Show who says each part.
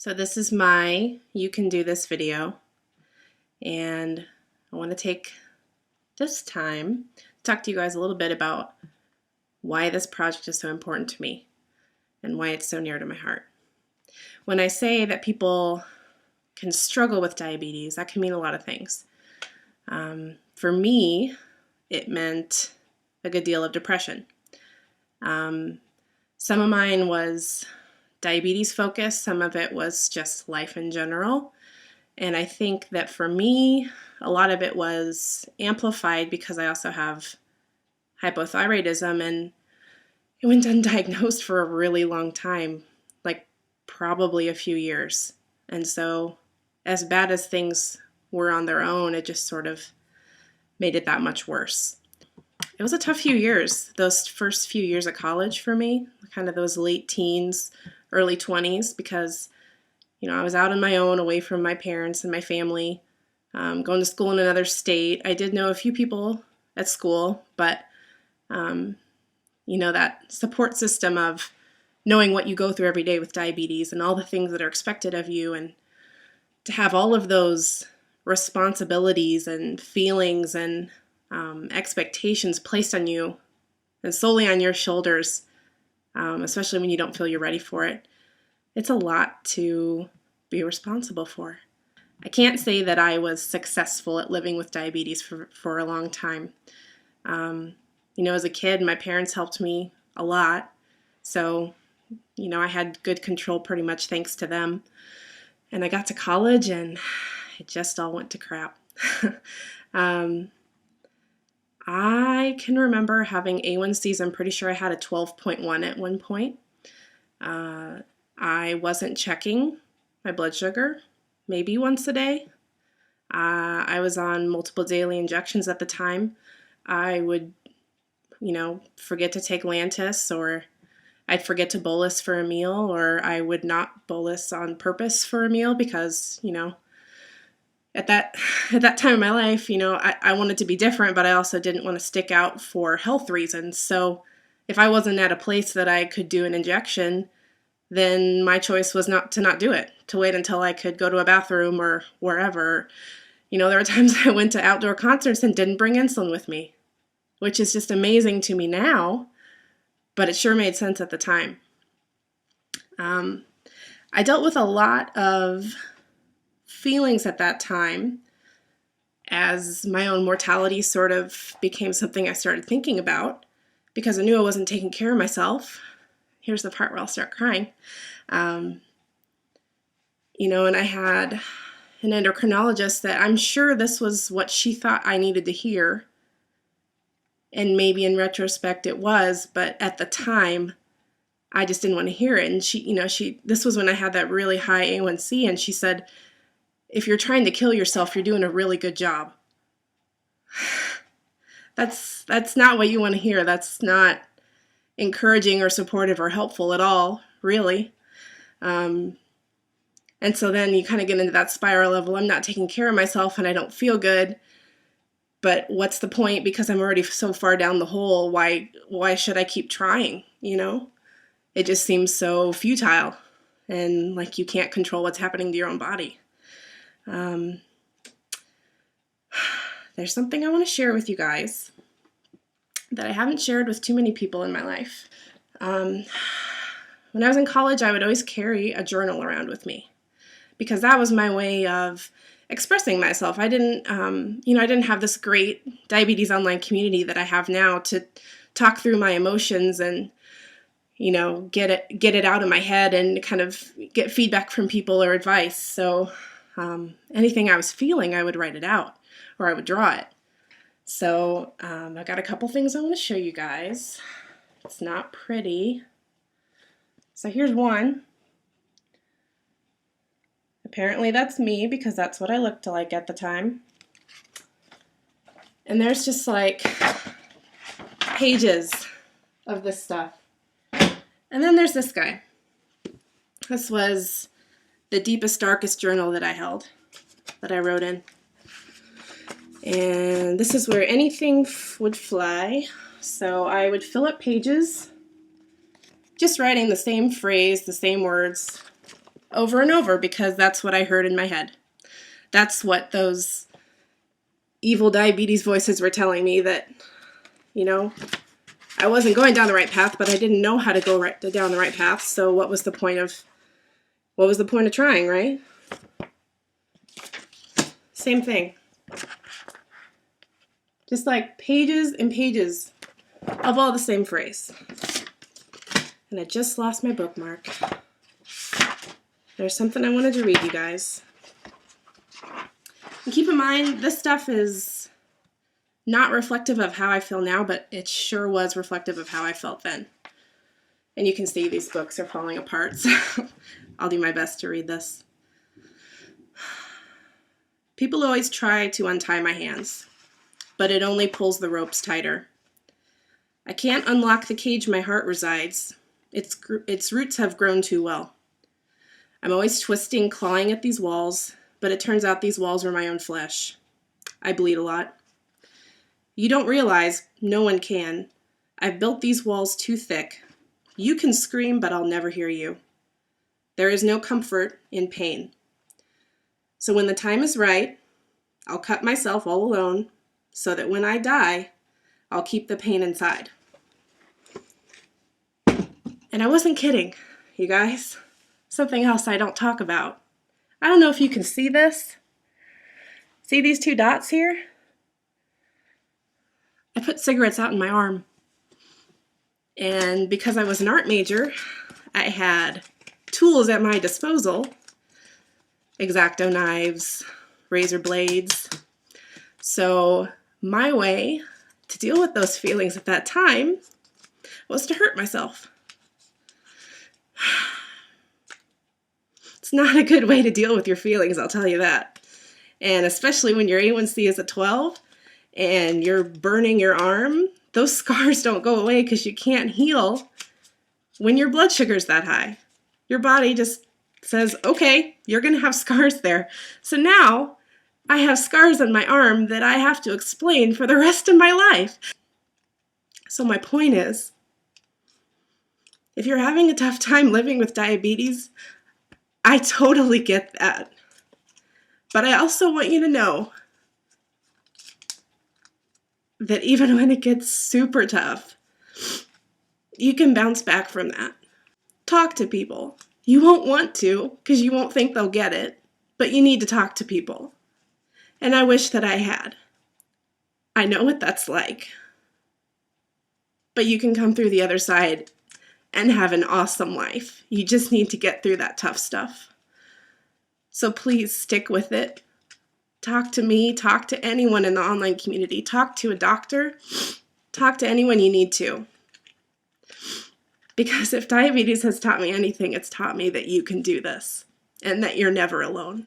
Speaker 1: So this is my You Can Do This video, and I want to take this time to talk to you guys a little bit about why this project is so important to me and why it's so near to my heart. When I say that people can struggle with diabetes, that can mean a lot of things. For me, it meant a good deal of depression. Some of mine was diabetes focused, some of it was just life in general. And I think that for me, a lot of it was amplified because I also have hypothyroidism, and it went undiagnosed for a really long time, like probably a few years. And so as bad as things were on their own, it just sort of made it that much worse. It was a tough few years, those first few years of college for me, kind of those late teens, early 20s, because, I was out on my own, away from my parents and my family, going to school in another state. I did know a few people at school, but, that support system of knowing what you go through every day with diabetes and all the things that are expected of you, and to have all of those responsibilities and feelings and expectations placed on you and solely on your shoulders, especially when you don't feel you're ready for it. It's a lot to be responsible for. I can't say that I was successful at living with diabetes for a long time. As a kid, my parents helped me a lot. So, I had good control pretty much thanks to them. And I got to college and it just all went to crap. I can remember having A1Cs. I'm pretty sure I had a 12.1 at one point. I wasn't checking my blood sugar, maybe once a day. I was on multiple daily injections at the time. I would, forget to take Lantus, or I'd forget to bolus for a meal, or I would not bolus on purpose for a meal because, at that time in my life, I wanted to be different, but I also didn't want to stick out for health reasons. So if I wasn't at a place that I could do an injection, then my choice was not to do it, to wait until I could go to a bathroom or wherever. There were times I went to outdoor concerts and didn't bring insulin with me, which is just amazing to me now, but it sure made sense at the time. I dealt with a lot of feelings at that time as my own mortality sort of became something I started thinking about because I knew I wasn't taking care of myself. Here's the part where I'll start crying. And I had an endocrinologist that I'm sure this was what she thought I needed to hear. And maybe in retrospect it was, but at the time I just didn't want to hear it. And this was when I had that really high A1C, and she said, if you're trying to kill yourself, you're doing a really good job. That's not what you want to hear. That's not encouraging or supportive or helpful at all, really. And so then you kind of get into that spiral of, well, I'm not taking care of myself and I don't feel good, but what's the point? Because I'm already so far down the hole. Why should I keep trying? It just seems so futile, and like you can't control what's happening to your own body. There's something I want to share with you guys that I haven't shared with too many people in my life. When I was in college, I would always carry a journal around with me because that was my way of expressing myself. I didn't have this great diabetes online community that I have now to talk through my emotions and, get it out of my head and kind of get feedback from people or advice. So anything I was feeling, I would write it out or I would draw it. So I got a couple things I want to show you guys. It's not pretty. So here's one. Apparently that's me because that's what I looked like at the time. And there's just like pages of this stuff. And then there's this guy. This was the deepest, darkest journal that I held, that I wrote in. And this is where anything would fly. So I would fill up pages, just writing the same phrase, the same words, over and over because that's what I heard in my head. That's what those evil diabetes voices were telling me, that, you know, I wasn't going down the right path, but I didn't know how to go down the right path. So what was the point of trying, right? Same thing. Just like pages and pages of all the same phrase. And I just lost my bookmark. There's something I wanted to read you guys. And keep in mind, this stuff is not reflective of how I feel now, but it sure was reflective of how I felt then. And you can see these books are falling apart, so I'll do my best to read this. People always try to untie my hands, but it only pulls the ropes tighter. I can't unlock the cage my heart resides. Its roots have grown too well. I'm always twisting, clawing at these walls, but it turns out these walls are my own flesh. I bleed a lot. You don't realize, no one can. I've built these walls too thick. You can scream, but I'll never hear you. There is no comfort in pain. So when the time is right, I'll cut myself all alone so that when I die, I'll keep the pain inside. And I wasn't kidding, you guys. Something else I don't talk about. I don't know if you can see this. See these two dots here? I put cigarettes out in my arm. And because I was an art major, I had tools at my disposal. X-Acto knives, razor blades. So my way to deal with those feelings at that time was to hurt myself. It's not a good way to deal with your feelings, I'll tell you that. And especially when your A1C is at 12 and you're burning your arm, those scars don't go away because you can't heal when your blood sugar's that high. Your body just says, okay, you're going to have scars there. So now I have scars on my arm that I have to explain for the rest of my life. So my point is, if you're having a tough time living with diabetes, I totally get that. But I also want you to know that even when it gets super tough, you can bounce back from that. Talk to people. You won't want to because you won't think they'll get it, but you need to talk to people. And I wish that I had. I know what that's like. But you can come through the other side and have an awesome life. You just need to get through that tough stuff. So please stick with it. Talk to me, talk to anyone in the online community, talk to a doctor, talk to anyone you need to. Because if diabetes has taught me anything, it's taught me that you can do this and that you're never alone.